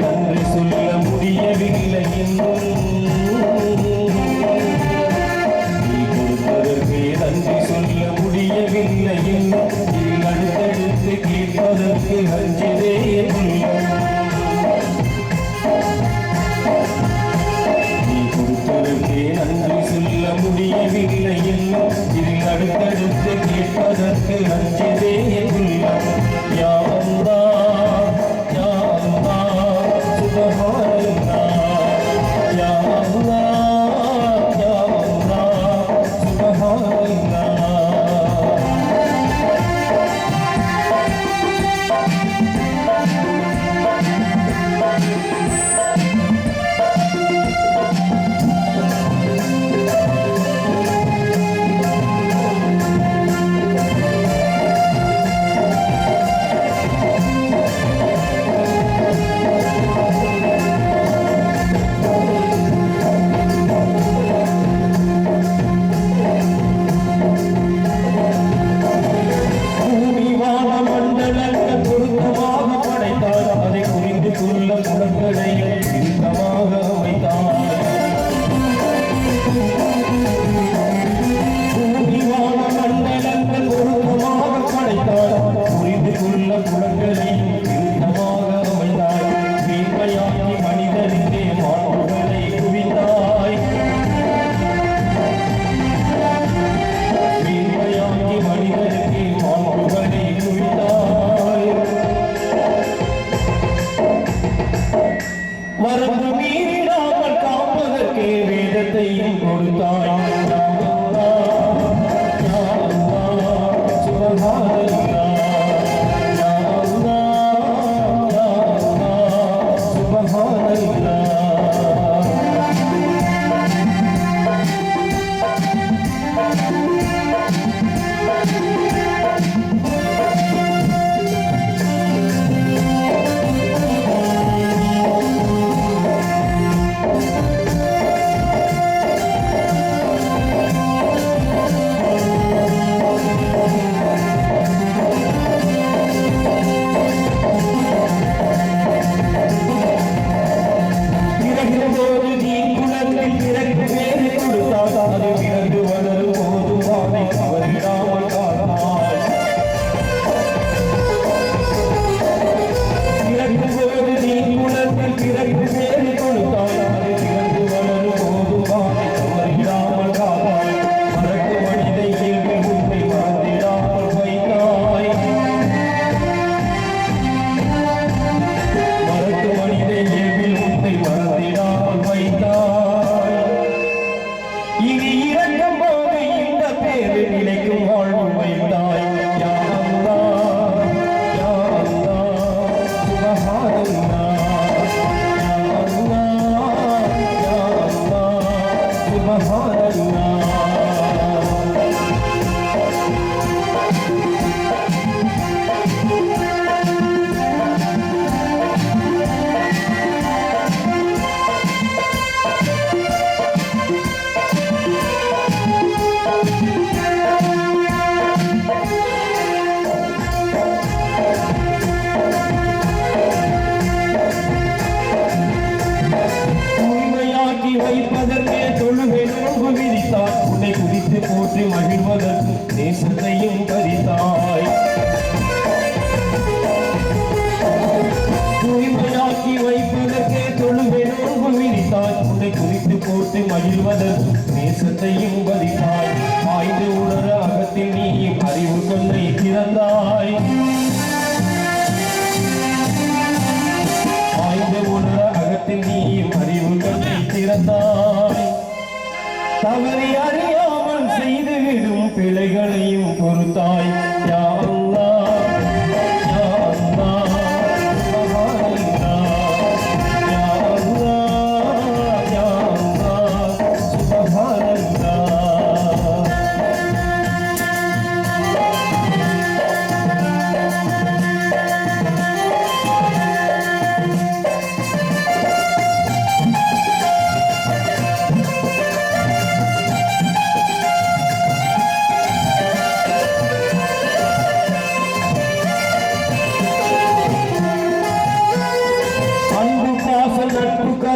நன்றி சொல்ல முடியவில்லை இன்னும் நீ கொடுத்ததற்கு நன்றி சொல்ல முடியவில்லை இன்னும் அடுத்தடுத்து கேட்பதற்கு அஞ்சுதே நீ கொடுத்ததற்கு நன்றி சொல்ல முடியவில்லை இன்னும் இதில் அடுத்தடுத்து கேட்பதற்கு அஞ்சுதே யா அல்லாஹ் யா அல்லாஹ் சுப்ஹானல்லாஹ் யா அல்லாஹ் யா அல்லாஹ் சுப்ஹானல்லாஹ் வரம்பு மீறிடாமல் காப்பதற்கே வேதத்தையும் கொடுத்தாய் வைப்பதற்கே தொழுகை நோன்பு விதித்தாய் உன்னை குறித்து போற்றி மகிழ்வதற்கு நேசத்தையும் பறித்தாய் தூய்மையாக்கி வைப்பதற்கே தொழுகை நோன்பு விதித்தாய் உன்னை குறித்து போற்றி மகிழ்வதற்கு நேசத்தையும் பறித்தாய் ஆய்ந்து உணர அகத்தில் நீயும் அறிவு கொன்னை திறந்தாய் ஆய்ந்து உணர அகத்தில் நீயும் அறிவு கொன்னை திறந்தாய் தவறி அறியாமல் செய்துவிடும் பிழைகளையும் பொறுத்தாய் யா அல்லாஹ் யா அல்லாஹ் யா அல்லாஹ் யா அல்லாஹ் சுப்ஹானல்லாஹ்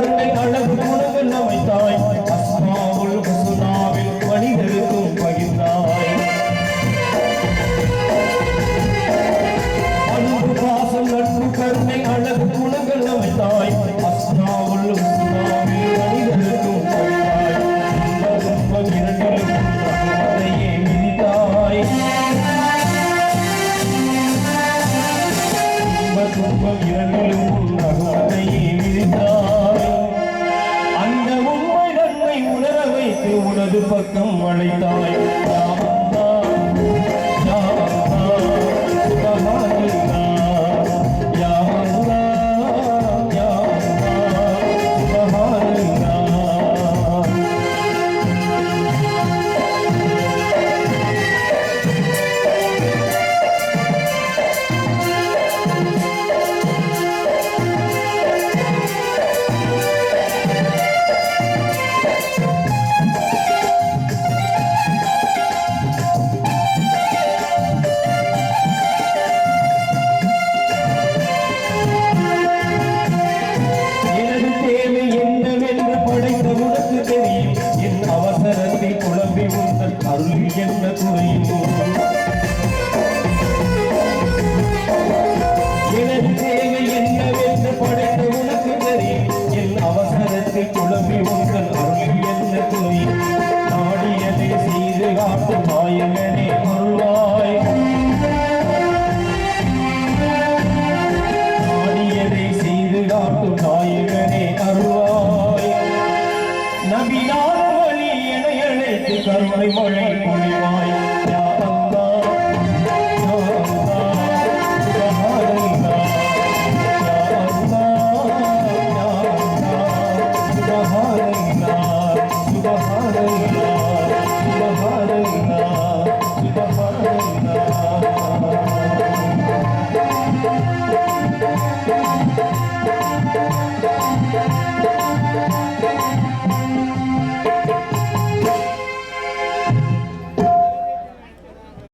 கருணை அழகு குணங்கள் அமைத்தாய் அஸ்மாவுல் ஹுஸ்னாவில் மனிதருக்கும் பகிர்ந்தாய் அன்பு பாசம் நட்பு கருணை அழகு குணங்கள் அமைத்தாய் அஸ்மாவுல் ஹுஸ்னாவில் மனிதருக்கும் பகிர்ந்தாய் துன்பம் இரண்டிலும் ரஹ்மத்தையே மிதித்தாய் துன்பம் இரண்டிலும் ரஹ்மத்தையே மிதித்தாய் அந்த உண்மை நன்மை உணர வைத்து உனது பக்கம் அழைத்தாய் யா அல்லாஹ், யா அல்லாஹ், சுப்ஹானல்லாஹ், யா அல்லாஹ், யா அல்லாஹ், சுப்ஹானல்லாஹ். எனது தேவை என்னவென்று படைத்த உனக்கு தெரியும் என் அவசரத்தை குழம்பி உங்கள் அருள் என்ன குறையும் எனது தேவை என்னவென்று படைத்த உனக்கு தெரியும் என் அவசரத்தை குழம்பி உங்கள் அருள் என்ன குறையும் நாடியதை செய்து காட்டும் நாயகனே அருள்வாய் நாடியதை செய்து காட்டும் நாயகனே அருள்வாய் நபியான வழி என அழைத்து கருணை மழை